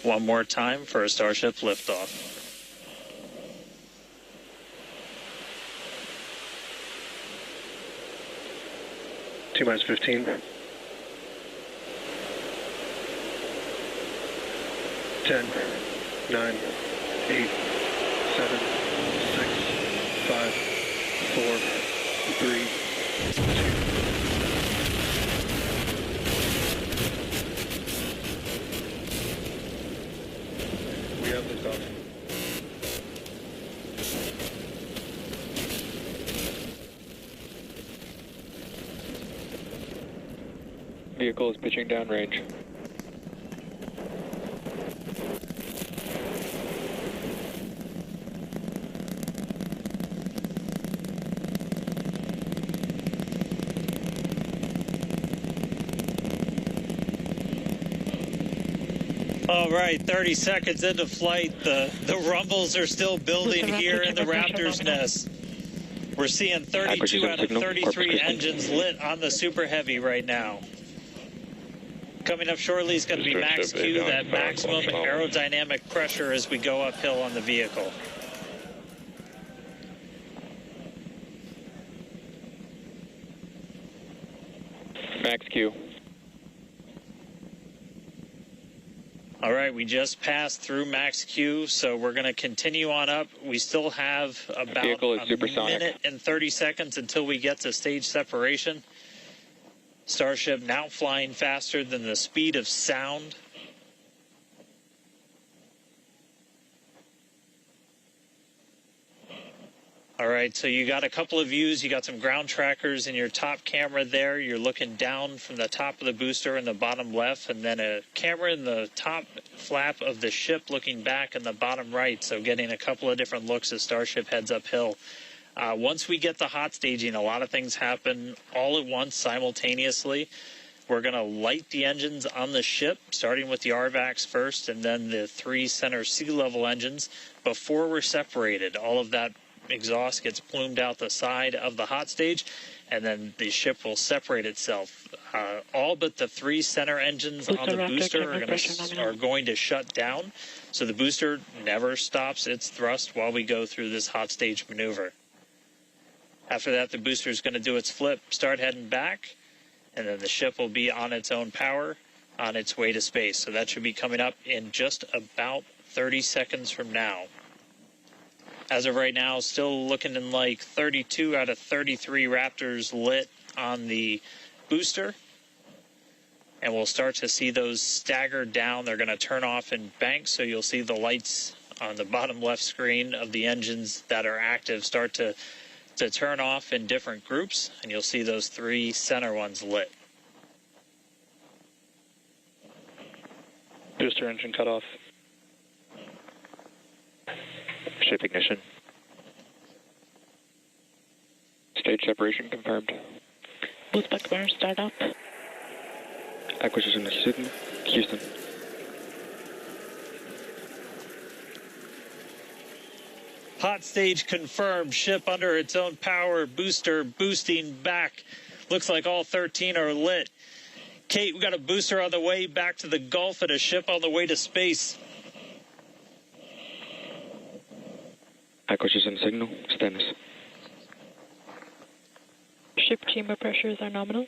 one more time for a Starship liftoff. T-minus 15. 10, 9, 8, 7, 6, 5, 4, 3, 2. We have liftoff. Vehicle is pitching downrange. All right, 30 seconds into flight. The rumbles are still building here in the Raptor's nest. We're seeing 32 out of 33 engines lit on the Super Heavy right now. Coming up shortly is going to be max Q, that maximum aerodynamic pressure as we go uphill on the vehicle. Max Q. All right, we just passed through max Q, so we're going to continue on up. We still have about a minute and 30 seconds until we get to stage separation. Starship now flying faster than the speed of sound. All right, so you got a couple of views. You got some ground trackers in your top camera there. You're looking down from the top of the booster in the bottom left, and then a camera in the top flap of the ship looking back in the bottom right, so getting a couple of different looks as Starship heads uphill. Once we get the hot staging, a lot of things happen all at once simultaneously. We're going to light the engines on the ship, starting with the RVACs first, and then the 3 center sea level engines before we're separated. All of that exhaust gets plumed out the side of the hot stage, and then the ship will separate itself. All but the 3 center engines on the booster are going to shut down, so the booster never stops its thrust while we go through this hot stage maneuver. After that, the booster is going to do its flip, start heading back, and then the ship will be on its own power on its way to space. So that should be coming up in just about 30 seconds from now. As of right now, still looking in like 32 out of 33 Raptors lit on the booster. And we'll start to see those stagger down. They're going to turn off in banks, so you'll see the lights on the bottom left screen of the engines that are active start to turn off in different groups, and you'll see those 3 center ones lit. Booster engine cut off. Ship ignition. Stage separation confirmed. Boost back burn, start up. Acquisition signal, Houston. Hot stage confirmed. Ship under its own power. Booster boosting back. Looks like all 13 are lit. Kate, we got a booster on the way back to the Gulf and a ship on the way to space. Acquisition signal, Stennis. Ship chamber pressures are nominal.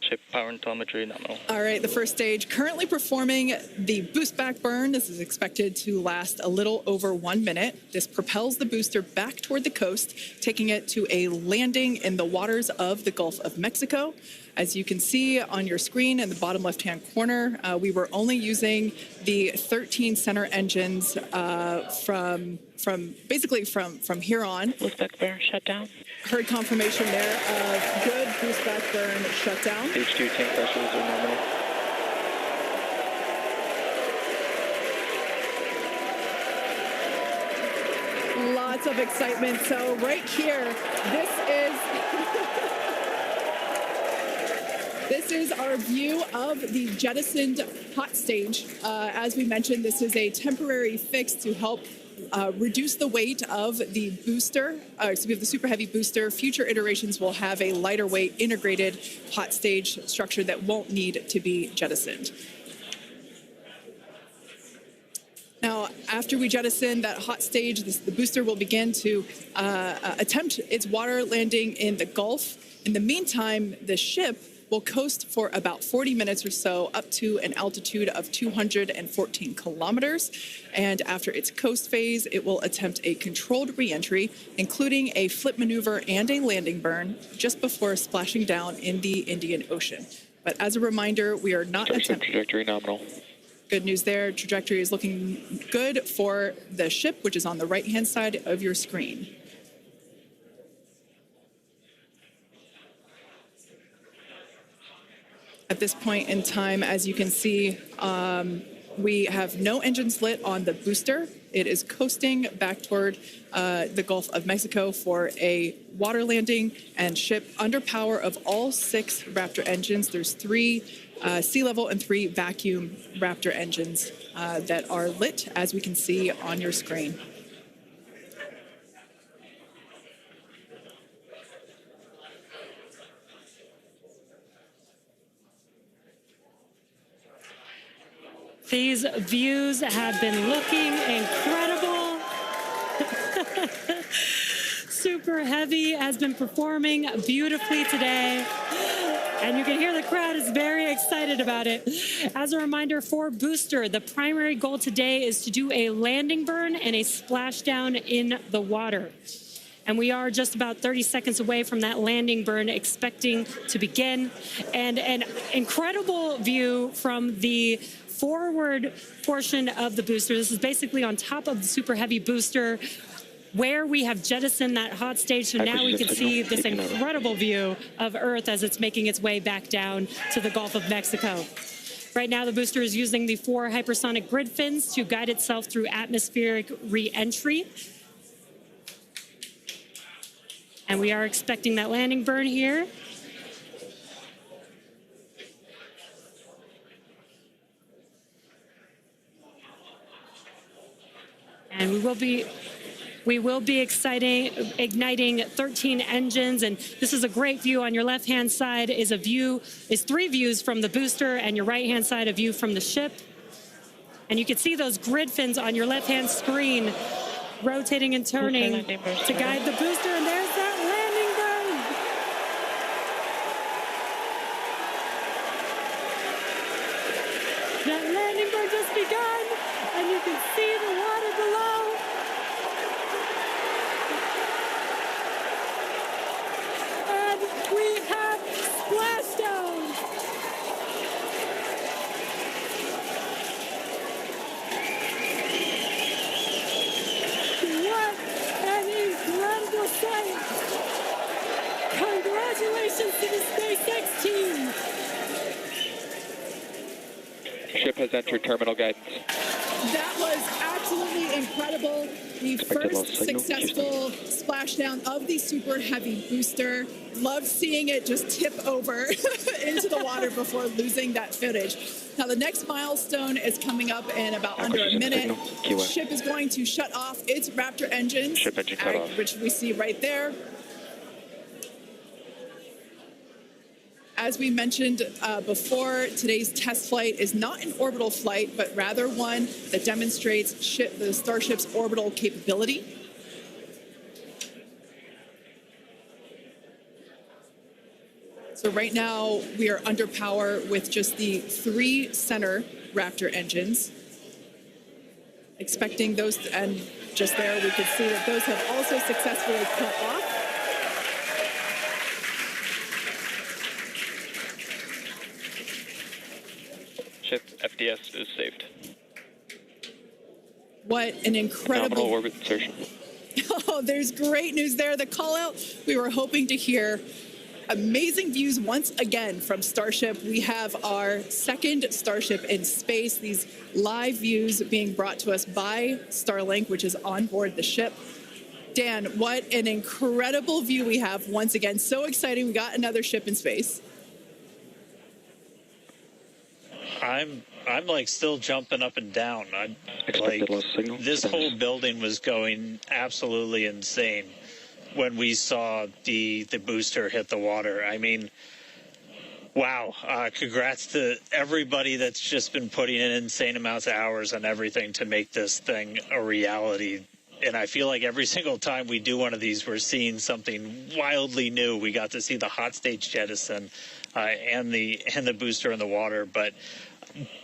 Ship power and telemetry nominal. All right, the first stage currently performing the boost back burn. This is expected to last a little over 1 minute. This propels the booster back toward the coast, taking it to a landing in the waters of the Gulf of Mexico. As you can see on your screen in the bottom left-hand corner, we were only using the 13 center engines from here on. Boost back burn shut down. Heard confirmation there of good boost back burn shutdown. Stage 2 tank pressures are nominal. Lots of excitement. So right here, this is our view of the jettisoned hot stage. As we mentioned, this is a temporary fix to help reduce the weight of the booster, the Super Heavy booster. Future iterations will have a lighter weight integrated hot stage structure that won't need to be jettisoned. Now, after we jettison that hot stage, the booster will begin to attempt its water landing in the Gulf. In the meantime, the ship will coast for about 40 minutes or so up to an altitude of 214 kilometers. And after its coast phase, it will attempt a controlled reentry, including a flip maneuver and a landing burn just before splashing down in the Indian Ocean. But as a reminder, we are not attempting... Trajectory nominal. Good news there. Trajectory is looking good for the ship, which is on the right-hand side of your screen. At this point in time, as you can see, we have no engines lit on the booster. It is coasting back toward the Gulf of Mexico for a water landing and ship under power of all 6 Raptor engines. There's 3 sea level and 3 vacuum Raptor engines that are lit, as we can see on your screen. These views have been looking incredible. Super Heavy has been performing beautifully today. And you can hear the crowd is very excited about it. As a reminder, for Booster, the primary goal today is to do a landing burn and a splashdown in the water. And we are just about 30 seconds away from that landing burn expecting to begin. And an incredible view from the forward portion of the booster. This is basically on top of the Super Heavy booster where we have jettisoned that hot stage. So now we can see this incredible view of Earth as it's making its way back down to the Gulf of Mexico. Right now, the booster is using the 4 hypersonic grid fins to guide itself through atmospheric re-entry. And we are expecting that landing burn here. And we will be igniting 13 engines, and this is a great view. On your left-hand side is 3 views from the booster, and your right-hand side a view from the ship. And you can see those grid fins on your left-hand screen rotating and turning to guide the booster, and there's that landing burn. That landing burn just begun, and you can see the water below. And we have splashdown. What an incredible sight. Congratulations to the SpaceX team. Ship has entered terminal guidance. That was absolutely incredible. The first successful splashdown of the Super Heavy booster. Loved seeing it just tip over into the water before losing that footage. Now the next milestone is coming up in about under a minute. The ship is going to shut off its Raptor engines, Ship engine cut off. which we see right there. As we mentioned before, today's test flight is not an orbital flight, but rather one that demonstrates the Starship's orbital capability. So right now, we are under power with just the 3 center Raptor engines. Expecting those, and just there we could see that those have also successfully cut off. Ship FDS is saved. What an incredible... Nominal orbit insertion. Oh, there's great news there. The call out we were hoping to hear. Amazing views once again from Starship. We have our second Starship in space. These live views being brought to us by Starlink, which is on board the ship. Dan, what an incredible view we have once again. So exciting. We got another ship in space. I'm like still jumping up and down. This whole building was going absolutely insane when we saw the booster hit the water. I mean, Wow. Congrats to everybody that's just been putting in insane amounts of hours on everything to make this thing a reality. And I feel like every single time we do one of these, we're seeing something wildly new. We got to see the hot stage jettison and the booster in the water. But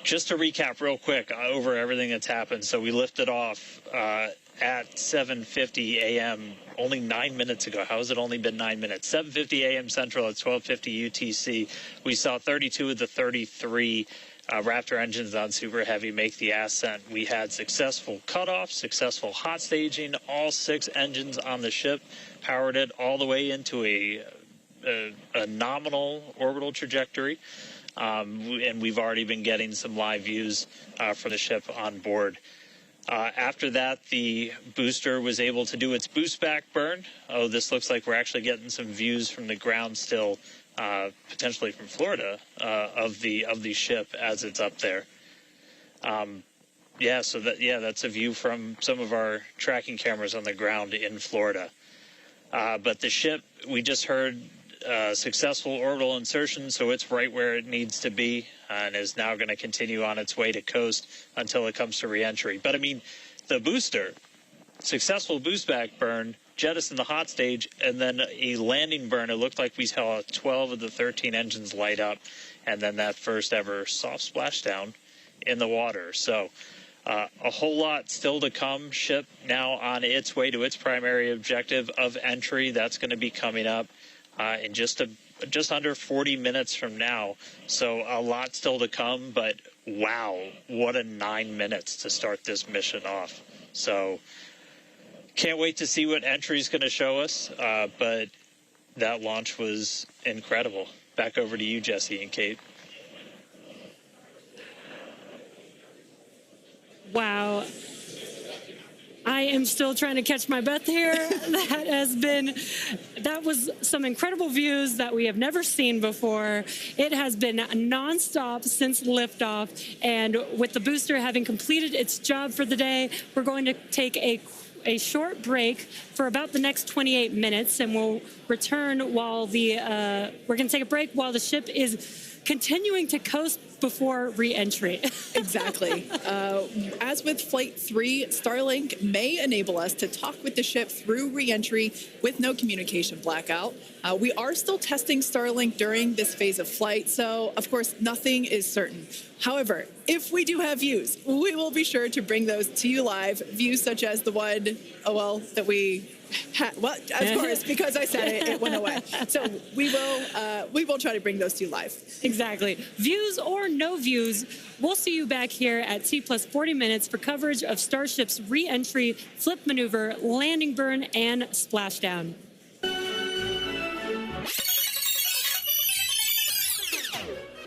just to recap real quick over everything that's happened. So we lifted off at 7:50 a.m. only 9 minutes ago. How has it only been 9 minutes? 7:50 a.m. Central at 12:50 UTC. We saw 32 of the 33 Raptor engines on Super Heavy make the ascent. We had successful cutoff, successful hot staging. All 6 engines on the ship powered it all the way into a nominal orbital trajectory. And we've already been getting some live views for the ship on board. After that, the booster was able to do its boost back burn. Oh, this looks like we're actually getting some views from the ground still, potentially from Florida, of the ship as it's up there. That's a view from some of our tracking cameras on the ground in Florida. But the ship, we just heard successful orbital insertion, so it's right where it needs to be and is now going to continue on its way to coast until it comes to reentry. But I mean, the booster, successful boost back burn, jettison the hot stage, and then a landing burn. It looked like we saw 12 of the 13 engines light up, and then that first ever soft splashdown in the water. So a whole lot still to come. Ship now on its way to its primary objective of entry. That's going to be coming up in just under 40 minutes from now. So a lot still to come, but wow, what a 9 minutes to start this mission off. So can't wait to see what entry is going to show us, but that launch was incredible. Back over to you, Jesse and Kate. Wow. I am still trying to catch my breath here. That was some incredible views that we have never seen before. It has been nonstop since liftoff, and with the booster having completed its job for the day, we're going to take a short break for about the next 28 minutes, and we'll return while we're going to take a break while the ship is continuing to coast before re-entry. Exactly. As with Flight 3, Starlink may enable us to talk with the ship through re-entry with no communication blackout. We are still testing Starlink during this phase of flight, so of course nothing is certain. However, if we do have views, we will be sure to bring those to you live. Views such as the one, that we had. Well, of course, because I said it went away. So we will try to bring those to you live. Exactly. Views or no views, we'll see you back here at T plus 40 minutes for coverage of Starship's re-entry, flip maneuver, landing burn, and splashdown.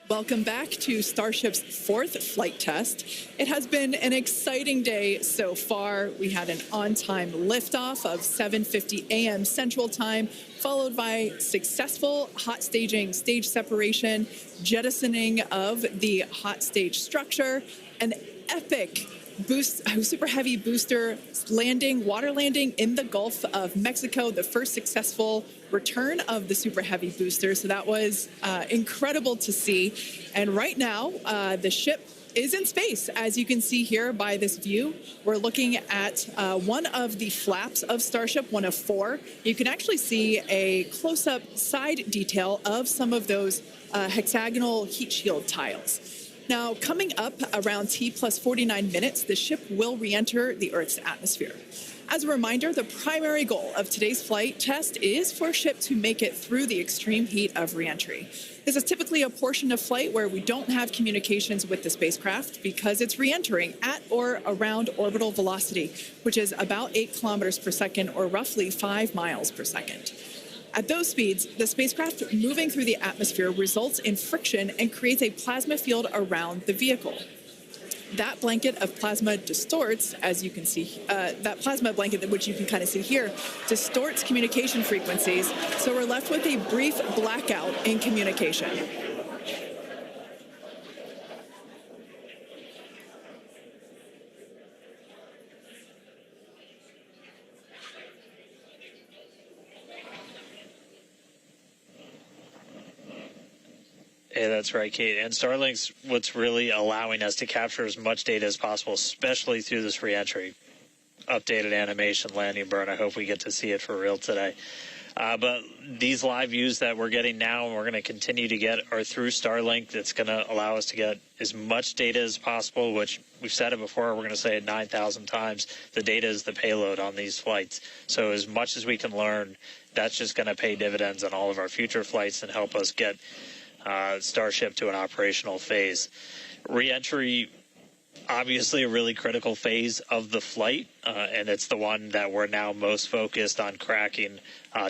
Welcome back to Starship's 4th flight test. It has been an exciting day so far. We had an on-time liftoff of 7:50 a.m. Central Time, followed by successful hot staging, stage separation, jettisoning of the hot stage structure, an epic Super Heavy booster landing, water landing in the Gulf of Mexico, the first successful return of the Super Heavy booster. So that was incredible to see. And right now, the ship is in space. As you can see here by this view, we're looking at one of the flaps of Starship, one of 4. You can actually see a close-up side detail of some of those hexagonal heat shield tiles. Now, coming up around T plus 49 minutes, the ship will re-enter the Earth's atmosphere. As a reminder, the primary goal of today's flight test is for ship to make it through the extreme heat of re-entry. This is typically a portion of flight where we don't have communications with the spacecraft because it's re-entering at or around orbital velocity, which is about 8 kilometers per second or roughly 5 miles per second. At those speeds, the spacecraft moving through the atmosphere results in friction and creates a plasma field around the vehicle. That blanket of plasma distorts, as you can see, that plasma blanket, which you can kind of see here, distorts communication frequencies. So we're left with a brief blackout in communication. Hey, that's right, Kate. And Starlink's what's really allowing us to capture as much data as possible, especially through this reentry. Updated animation, landing burn. I hope we get to see it for real today. But these live views that we're getting now and we're going to continue to get are through Starlink. That's going to allow us to get as much data as possible, which we've said it before, we're going to say it 9,000 times. The data is the payload on these flights. So as much as we can learn, that's just going to pay dividends on all of our future flights and help us get Starship to an operational phase. Reentry, obviously a really critical phase of the flight, and it's the one that we're now most focused on cracking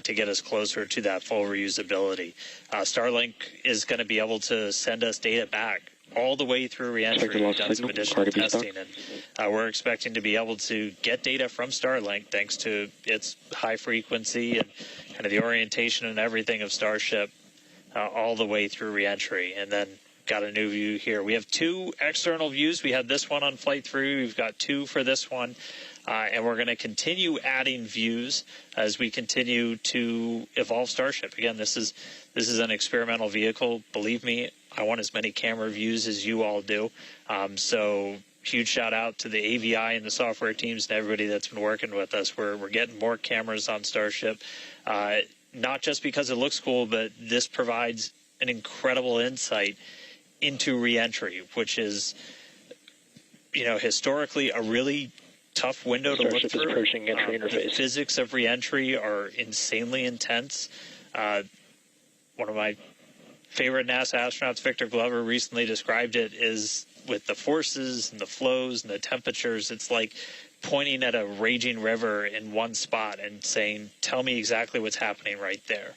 to get us closer to that full reusability. Starlink is going to be able to send us data back all the way through reentry. We've done some additional testing, and we're expecting to be able to get data from Starlink thanks to its high frequency and kind of the orientation and everything of Starship all the way through reentry. And then got a new view here. We have two external views. We had this one on Flight 3. We've got two for this one. And we're going to continue adding views as we continue to evolve Starship. Again, this is an experimental vehicle. Believe me, I want as many camera views as you all do. So huge shout out to the AVI and the software teams and everybody that's been working with us. We're getting more cameras on Starship, not just because it looks cool, but this provides an incredible insight into reentry, which is, historically a really tough window to look through. Approaching entry interface. The physics of reentry are insanely intense. One of my favorite NASA astronauts, Victor Glover, recently described it as with the forces and the flows and the temperatures, it's like pointing at a raging river in one spot and saying, tell me exactly what's happening right there.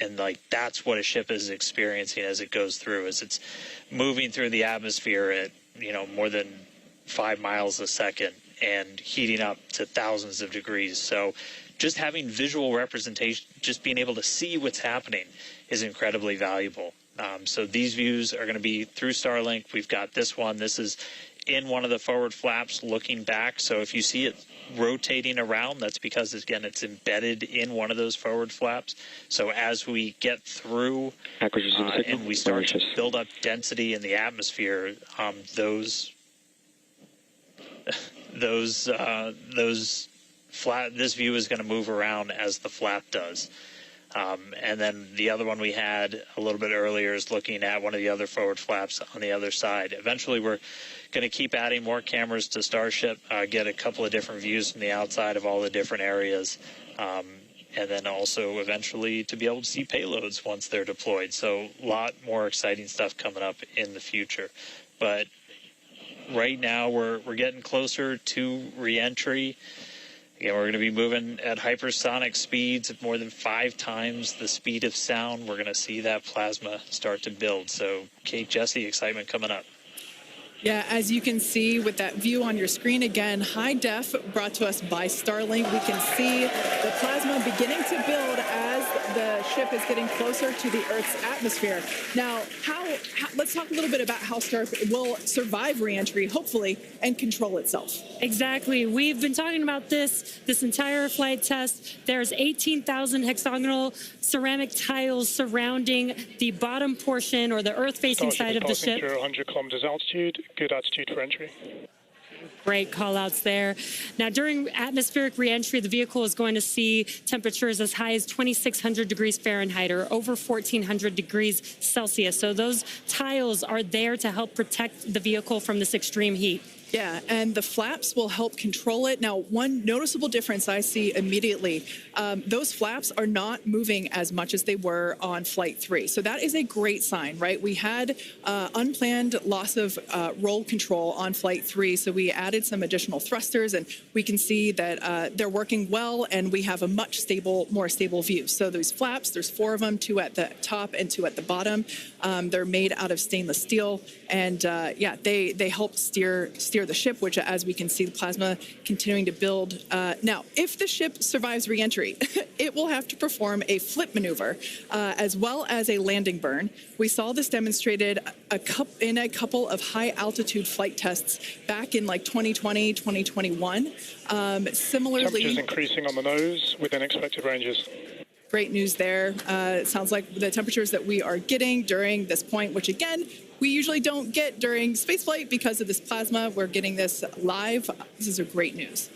And that's what a ship is experiencing as it goes through, as it's moving through the atmosphere at more than 5 miles a second and heating up to thousands of degrees. So just having visual representation, just being able to see what's happening is incredibly valuable. So these views are going to be through Starlink. We've got this one. This is in one of the forward flaps looking back. So if you see it rotating around, that's because, again, it's embedded in one of those forward flaps. So as we get through and we start to build up density in the atmosphere, this view is going to move around as the flap does. And then the other one we had a little bit earlier is looking at one of the other forward flaps on the other side. Eventually, we're going to keep adding more cameras to Starship, get a couple of different views from the outside of all the different areas, and then also eventually to be able to see payloads once they're deployed. So a lot more exciting stuff coming up in the future. But right now, we're getting closer to reentry. Again, we're going to be moving at hypersonic speeds of more than 5 times the speed of sound. We're going to see that plasma start to build. So, Kate, Jesse, excitement coming up. Yeah, as you can see with that view on your screen, again, high def brought to us by Starlink. We can see the plasma beginning to build as the ship is getting closer to the Earth's atmosphere. Now, let's talk a little bit about how Starship will survive reentry, hopefully, and control itself. Exactly. We've been talking about this entire flight test. There's 18,000 hexagonal ceramic tiles surrounding the bottom portion or the Earth-facing side of the ship. Through 100 kilometers altitude, good altitude for entry. Great call-outs there. Now, during atmospheric reentry, the vehicle is going to see temperatures as high as 2,600 degrees Fahrenheit or over 1,400 degrees Celsius. So those tiles are there to help protect the vehicle from this extreme heat. Yeah, and the flaps will help control it. Now, one noticeable difference I see immediately, those flaps are not moving as much as they were on Flight 3. So that is a great sign, right? We had unplanned loss of roll control on Flight 3, so we added some additional thrusters, and we can see that they're working well, and we have a much more stable view. So those flaps, there's 4 of them, 2 at the top and 2 at the bottom. They're made out of stainless steel, and yeah, they help steer the ship, which, as we can see, the plasma continuing to build. Now, if the ship survives reentry, it will have to perform a flip maneuver as well as a landing burn. We saw this demonstrated in a couple of high-altitude flight tests back in 2020, 2021. Similarly, temperatures increasing on the nose within expected ranges. Great news there. It sounds like the temperatures that we are getting during this point, which again, we usually don't get during spaceflight because of this plasma. We're getting this live. This is a great news.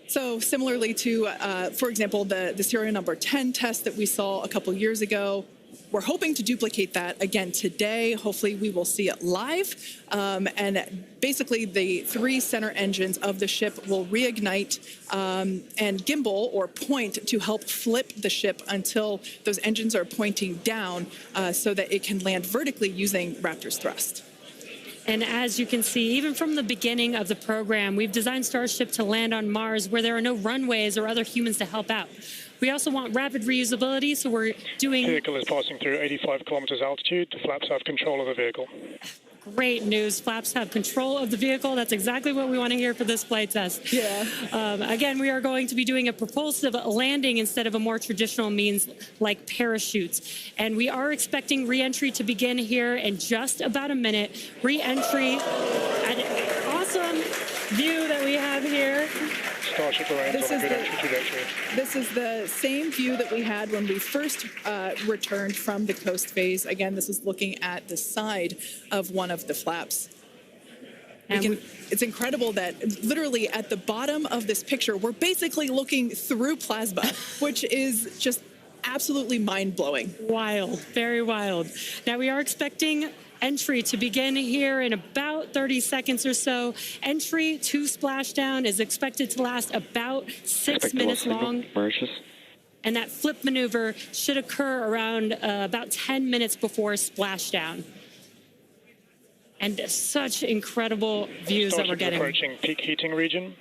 So similarly to, for example, the serial number 10 test that we saw a couple years ago, we're hoping to duplicate that again today. Hopefully we will see it live. And basically the 3 center engines of the ship will reignite and gimbal or point to help flip the ship until those engines are pointing down so that it can land vertically using Raptor's thrust. And as you can see, even from the beginning of the program, we've designed Starship to land on Mars where there are no runways or other humans to help out. We also want rapid reusability, so we're doing... Vehicle is passing through 85 kilometers altitude. The flaps have control of the vehicle. Great news. Flaps have control of the vehicle. That's exactly what we want to hear for this flight test. Yeah. Again, we are going to be doing a propulsive landing instead of a more traditional means like parachutes. And we are expecting re-entry to begin here in just about a minute. Re-entry, an awesome view that we have here. Starship remains on a good entry trajectory. This is the same view that we had when we first returned from the coast phase. Again, this is looking at the side of one of the flaps. It's incredible that literally at the bottom of this picture, we're basically looking through plasma, which is just absolutely mind-blowing. Wild, very wild. Now we are expecting entry to begin here in about 30 seconds or so. Entry to splashdown is expected to last about 6 minutes long. And that flip maneuver should occur around about 10 minutes before splashdown. And such incredible views that we're getting. Approaching peak heating region.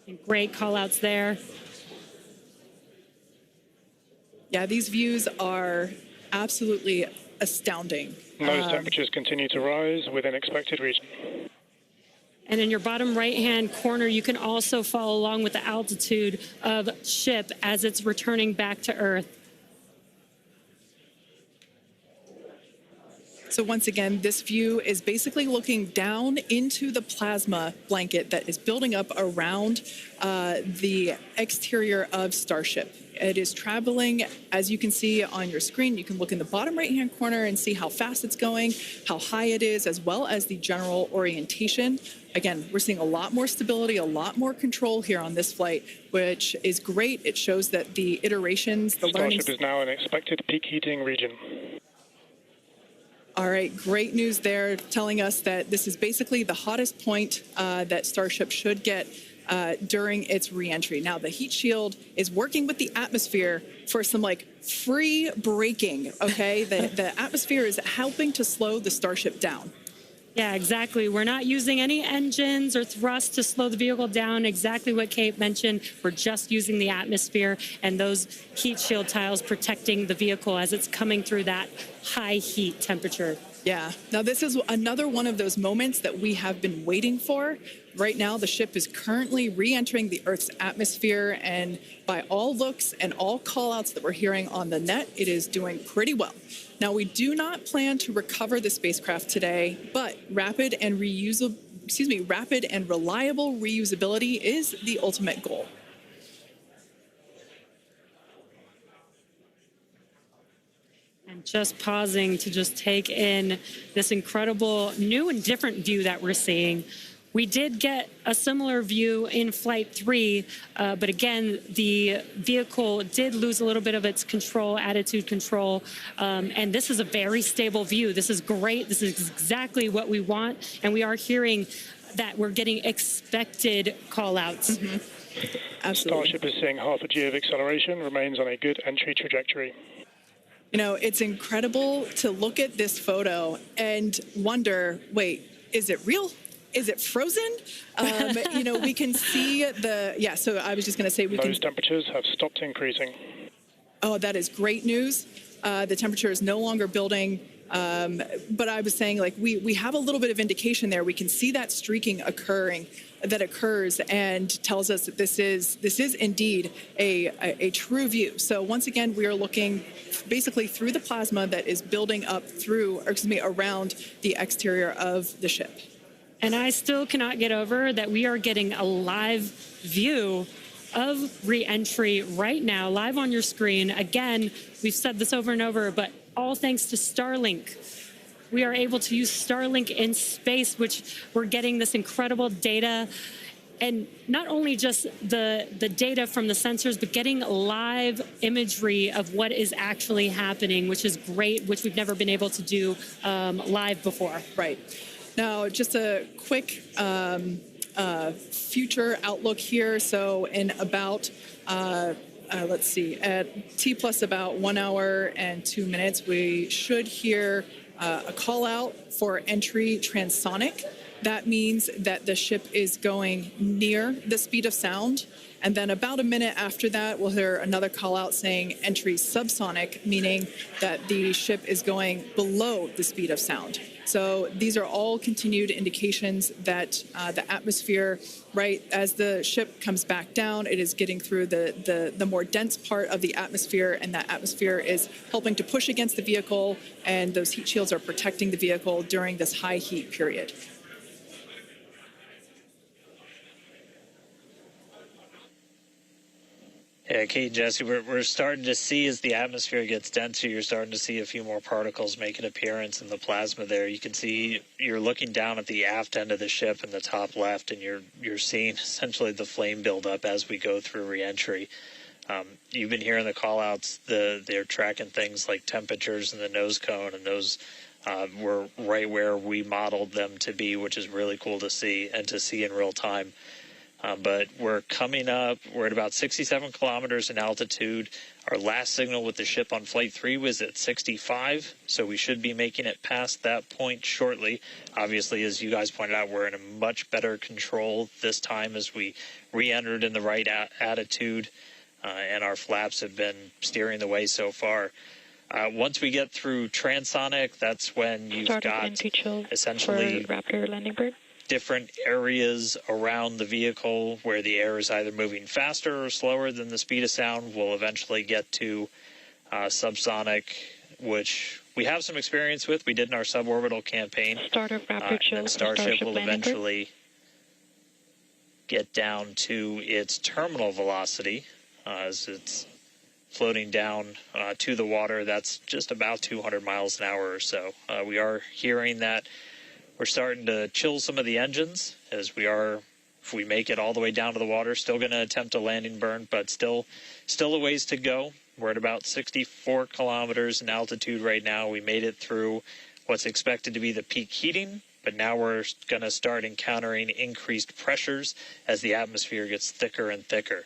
And great call-outs there. Yeah, these views are absolutely astounding. Nose temperatures continue to rise within expected region. And in your bottom right-hand corner, you can also follow along with the altitude of ship as it's returning back to Earth. So once again, this view is basically looking down into the plasma blanket that is building up around the exterior of Starship. It is traveling, as you can see on your screen. You can look in the bottom right-hand corner and see how fast it's going, how high it is, as well as the general orientation. Again, we're seeing a lot more stability, a lot more control here on this flight, which is great. It shows that the iterations, the learning... Starship is now in expected peak heating region. All right, great news there, telling us that this is basically the hottest point that Starship should get during its re-entry. Now, the heat shield is working with the atmosphere for some free braking, okay? The atmosphere is helping to slow the Starship down. Yeah, exactly. We're not using any engines or thrust to slow the vehicle down. Exactly what Kate mentioned. We're just using the atmosphere and those heat shield tiles protecting the vehicle as it's coming through that high heat temperature. Yeah. Now, this is another one of those moments that we have been waiting for. Right now, the ship is currently re-entering the Earth's atmosphere, and by all looks and all call-outs that we're hearing on the net, it is doing pretty well. Now, we do not plan to recover the spacecraft today, but rapid and reliable reusability is the ultimate goal. And just pausing to just take in this incredible new and different view that we're seeing. We did get a similar view in Flight 3, but again, the vehicle did lose a little bit of its control, attitude control, and this is a very stable view. This is great. This is exactly what we want, and we are hearing that we're getting expected call-outs. Mm-hmm. Absolutely. Starship is seeing half a G of acceleration, remains on a good entry trajectory. You know, it's incredible to look at this photo and wonder, wait, is it real? Is it frozen? You know, we can see so I was just going to say Those temperatures have stopped increasing. Oh, that is great news. The temperature is no longer building. But I was saying, we have a little bit of indication there. We can see that streaking that occurs and tells us that this is indeed a true view. So once again, we are looking basically through the plasma that is building up around the exterior of the ship. And I still cannot get over that we are getting a live view of re-entry right now, live on your screen. Again, we've said this over and over, but all thanks to Starlink. We are able to use Starlink in space, which we're getting this incredible data. And not only just the data from the sensors, but getting live imagery of what is actually happening, which is great, which we've never been able to do live before. Right. Now, just a quick future outlook here. So in about, let's see, at T plus about 1 hour and 2 minutes, we should hear a call out for entry transonic. That means that the ship is going near the speed of sound. And then about a minute after that, we'll hear another call out saying entry subsonic, meaning that the ship is going below the speed of sound. So these are all continued indications that the atmosphere, right, as the ship comes back down, it is getting through the more dense part of the atmosphere, and that atmosphere is helping to push against the vehicle, and those heat shields are protecting the vehicle during this high heat period. Yeah, Kate and Jesse, we're starting to see as the atmosphere gets denser, you're starting to see a few more particles make an appearance in the plasma there. You can see you're looking down at the aft end of the ship in the top left, and you're seeing essentially the flame build up as we go through reentry. You've been hearing the call-outs. They're tracking things like temperatures in the nose cone, and those were right where we modeled them to be, which is really cool to see and to see in real time. But we're coming up, we're at about 67 kilometers in altitude. Our last signal with the ship on Flight 3 was at 65, so we should be making it past that point shortly. Obviously, as you guys pointed out, we're in a much better control this time as we re-entered in the right attitude, and our flaps have been steering the way so far. Once we get through transonic, that's when you've got essentially Raptor landing bird. Different areas around the vehicle where the air is either moving faster or slower than the speed of sound. We'll eventually get to subsonic, which we have some experience with. We did in our suborbital campaign. Start of Raptor chill. And Starship will eventually get down to its terminal velocity as it's floating down to the water. That's just about 200 miles an hour or so. We are hearing that we're starting to chill some of the engines as we are, if we make it all the way down to the water, still going to attempt a landing burn, but still a ways to go. We're at about 64 kilometers in altitude right now. We made it through what's expected to be the peak heating, but now we're going to start encountering increased pressures as the atmosphere gets thicker and thicker.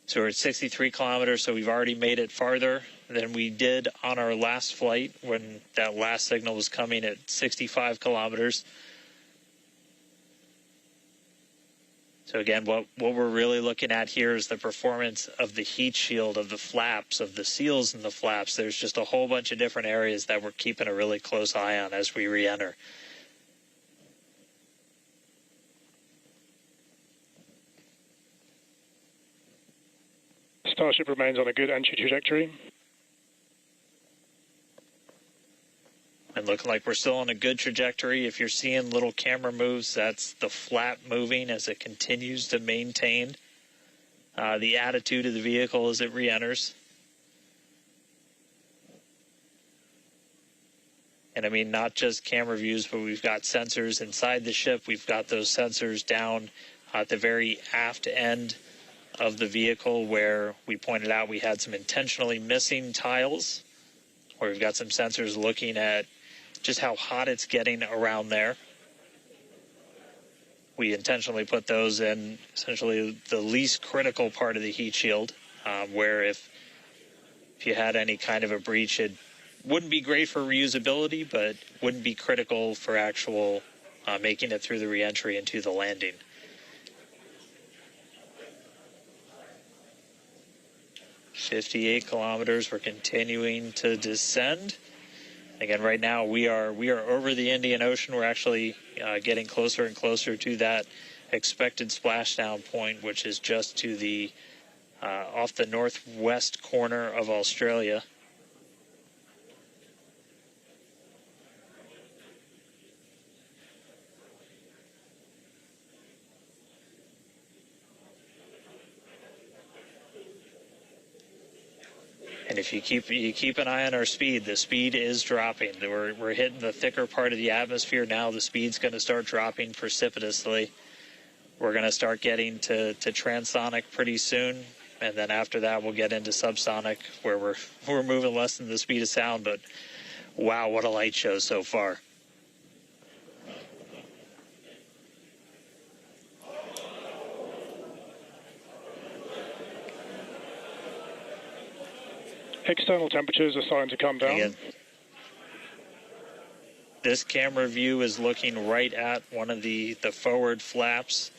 So we're at 63 kilometers, so we've already made it farther than we did on our last flight when that last signal was coming at 65 kilometers. So again, what we're really looking at here is the performance of the heat shield, of the flaps, of the seals in the flaps. There's just a whole bunch of different areas that we're keeping a really close eye on as we re-enter. Starship remains on a good entry trajectory. And looking like we're still on a good trajectory. If you're seeing little camera moves, that's the flap moving as it continues to maintain the attitude of the vehicle as it re-enters. And I mean, not just camera views, but we've got sensors inside the ship. We've got those sensors down at the very aft end of the vehicle where we pointed out we had some intentionally missing tiles, where we've got some sensors looking at just how hot it's getting around there. We intentionally put those in essentially the least critical part of the heat shield, where if you had any kind of a breach, it wouldn't be great for reusability, but wouldn't be critical for actual making it through the reentry into the landing. "58 kilometers, we're continuing to descend. Again, right now we are over the Indian Ocean. We're actually getting closer and closer to that expected splashdown point, which is just to the off the northwest corner of Australia. And if you keep an eye on our speed, the speed is dropping. We're hitting the thicker part of the atmosphere now. The speed's going to start dropping precipitously. We're going to start getting to transonic pretty soon, and then after that we'll get into subsonic, where we're moving less than the speed of sound. But wow, what a light show so far. External temperatures are starting to come down. Again, this camera view is looking right at one of the forward flaps.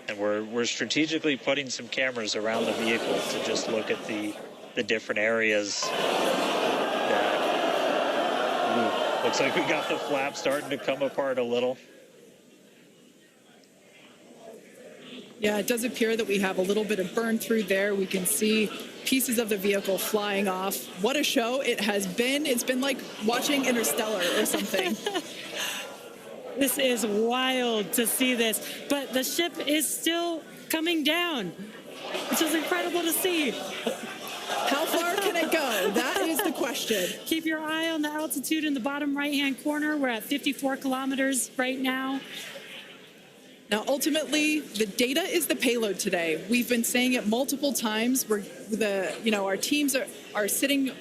And we're strategically putting some cameras around the vehicle to just look at the different areas that looks like we got the flap starting to come apart a little. Yeah, it does appear that we have a little bit of burn through there. We can see pieces of the vehicle flying off. What a show it has been. It's been like watching Interstellar or something. This is wild to see this, but the ship is still coming down, which is incredible to see. How far can it go? That is the question. Keep your eye on the altitude in the bottom right-hand corner. We're at 54 kilometers right now. Now, ultimately, the data is the payload today. We've been saying it multiple times. Our teams are sitting,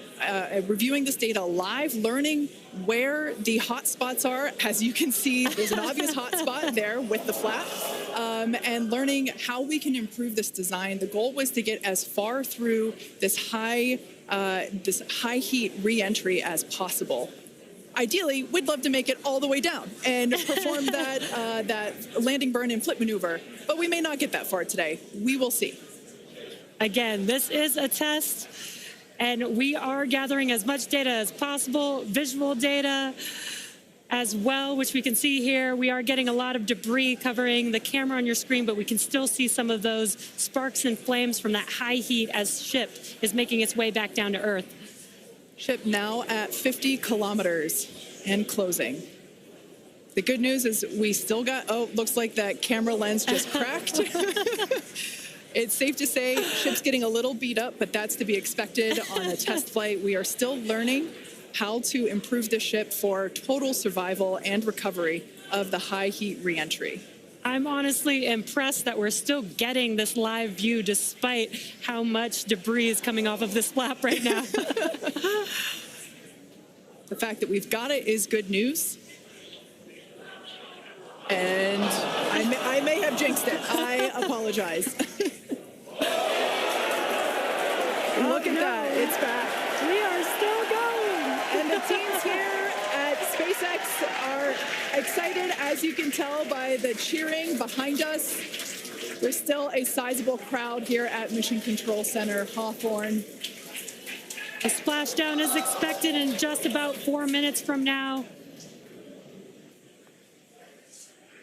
reviewing this data live, learning where the hot spots are. As you can see, there's an obvious hot spot there with the flap, and learning how we can improve this design. The goal was to get as far through this high heat re-entry as possible. Ideally, we'd love to make it all the way down and perform that landing burn and flip maneuver, but we may not get that far today. We will see. Again, this is a test, and we are gathering as much data as possible, visual data as well, which we can see here. We are getting a lot of debris covering the camera on your screen, but we can still see some of those sparks and flames from that high heat as ship is making its way back down to Earth. Ship now at 50 kilometers and closing. The good news is we still got, looks like that camera lens just cracked. It's safe to say ship's getting a little beat up, but that's to be expected on a test flight. We are still learning how to improve the ship for total survival and recovery of the high heat reentry. I'm honestly impressed that we're still getting this live view despite how much debris is coming off of this flap right now. The fact that we've got it is good news. And I may have jinxed it. I apologize. Look at that. It's back. We are still going. And the teams here at SpaceX are excited, as you can tell by the cheering behind us. There's still a sizable crowd here at Mission Control Center, Hawthorne. A splashdown is expected in just about 4 minutes from now.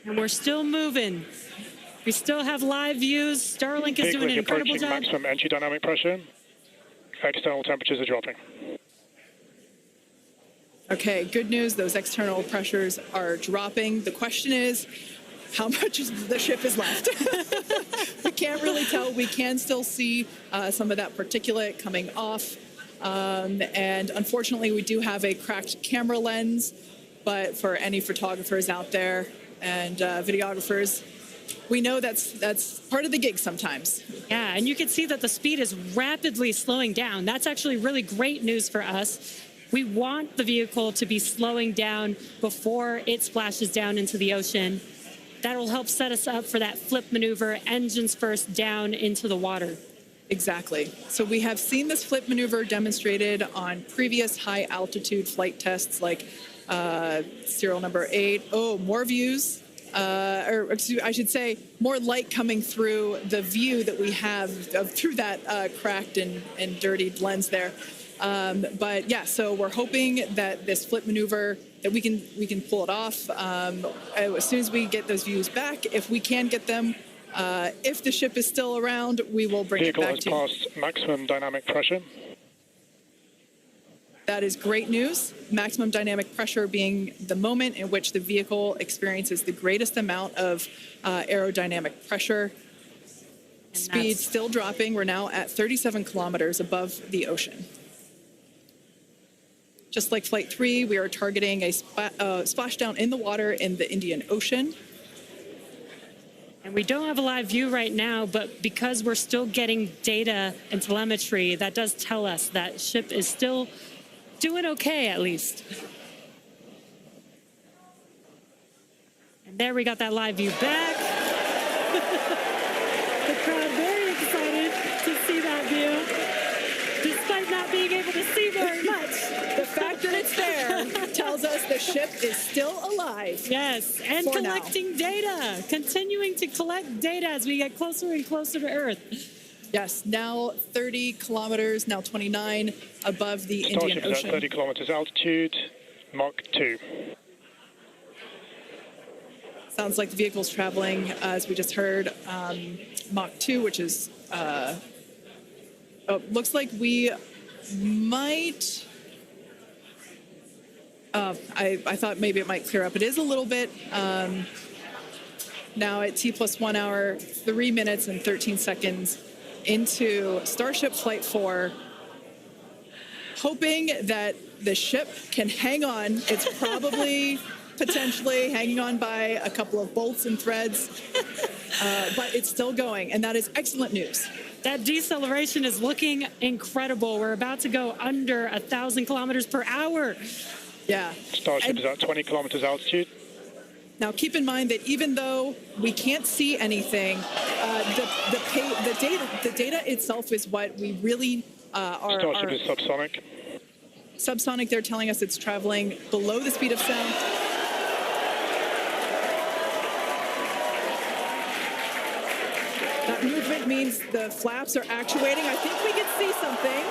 And we're still moving. We still have live views. Starlink is doing an incredible job. Maximum entry dynamic pressure. External temperatures are dropping. Okay, good news. Those external pressures are dropping. The question is, how much of the ship is left? We can't really tell. We can still see some of that particulate coming off. And unfortunately, we do have a cracked camera lens. But for any photographers out there and videographers, we know that's part of the gig sometimes. Yeah, and you can see that the speed is rapidly slowing down. That's actually really great news for us. We want the vehicle to be slowing down before it splashes down into the ocean. That'll help set us up for that flip maneuver, engines first down into the water. Exactly. So we have seen this flip maneuver demonstrated on previous high altitude flight tests like serial number 8. Oh, more views. Or I should say more light coming through the view that we have through that cracked and dirtied lens there. But yeah, so we're hoping that this flip maneuver, that we can pull it off as soon as we get those views back. If we can get them, if the ship is still around, we will bring it back to you. Vehicle has passed maximum dynamic pressure. That is great news. Maximum dynamic pressure being the moment in which the vehicle experiences the greatest amount of aerodynamic pressure. Speed still dropping. We're now at 37 kilometers above the ocean. Just like Flight 3, we are targeting a splashdown in the water in the Indian Ocean. And we don't have a live view right now, but because we're still getting data and telemetry, that does tell us that ship is still doing okay, at least. And there we got that live view back. The crowd very excited to see that view, despite not being able to see very much. The fact that it's there tells us the ship is still alive. Yes, and collecting data, continuing to collect data as we get closer and closer to Earth. Yes, now 30 kilometers, now 29 above the Indian Starship is Ocean. at 30 kilometers altitude, Mach 2. Sounds like the vehicle's traveling, as we just heard, Mach 2, which is, looks like we might, I thought maybe it might clear up. It is a little bit, now at T plus 1 hour, 3 minutes and 13 seconds into Starship Flight 4, hoping that the ship can hang on. It's probably potentially hanging on by a couple of bolts and threads, but it's still going, and that is excellent news. That deceleration is looking incredible. We're about to go under 1,000 kilometers per hour. Yeah. Starship is at 20 kilometers altitude. Now, keep in mind that even though we can't see anything, the data itself is what we really are. Starship is subsonic. Subsonic, they're telling us it's traveling below the speed of sound. That movement means the flaps are actuating. I think we can see something.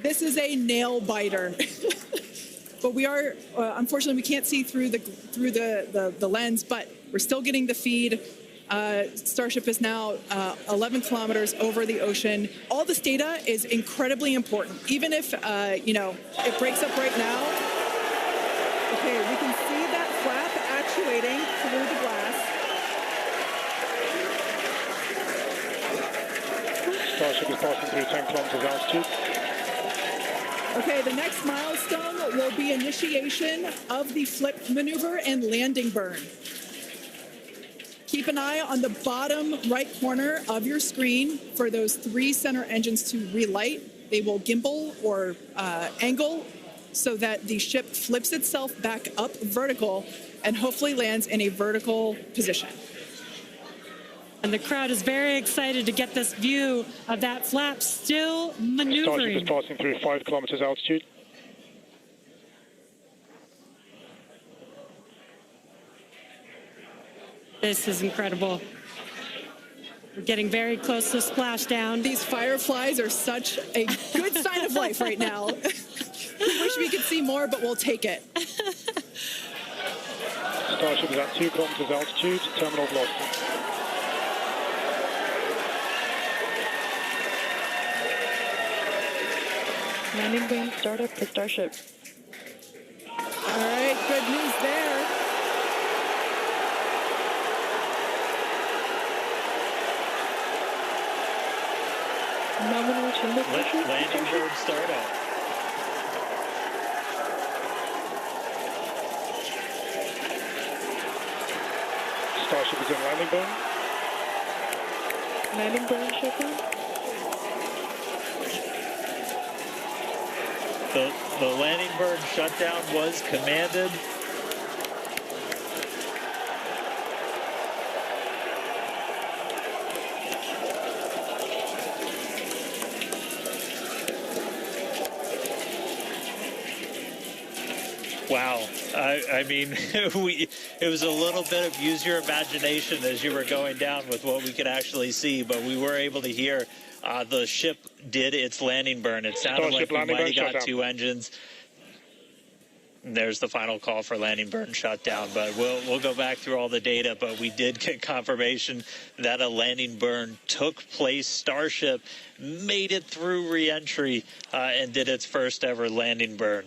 This is a nail biter. But we are, unfortunately, we can't see through the lens, but we're still getting the feed. Starship is now 11 kilometers over the ocean. All this data is incredibly important, even if, it breaks up right now. Okay, we can see that flap actuating through the glass. Starship is passing through 10 kilometers altitude. Okay, the next milestone will be initiation of the flip maneuver and landing burn. Keep an eye on the bottom right corner of your screen for those 3 center engines to relight. They will gimbal or angle so that the ship flips itself back up vertical and hopefully lands in a vertical position. And the crowd is very excited to get this view of that flap still maneuvering. Starship is passing through 5 kilometers altitude. This is incredible. We're getting very close to splashdown. These fireflies are such a good sign of life right now. We wish we could see more, but we'll take it. Starship is at 2 kilometers altitude, terminal velocity. Landing burn startup for Starship. All right, good news there. Nominal chamber pressure. Landing burn startup. Starship is in landing burn. Landing burn shutdown. The landing burn shutdown was commanded. Wow. I mean, it was a little bit of use your imagination as you were going down with what we could actually see, but we were able to hear the ship did its landing burn. It sounded like we might have got 2 engines. There's the final call for landing burn shutdown, but we'll go back through all the data, but we did get confirmation that a landing burn took place. Starship made it through re-entry and did its first ever landing burn.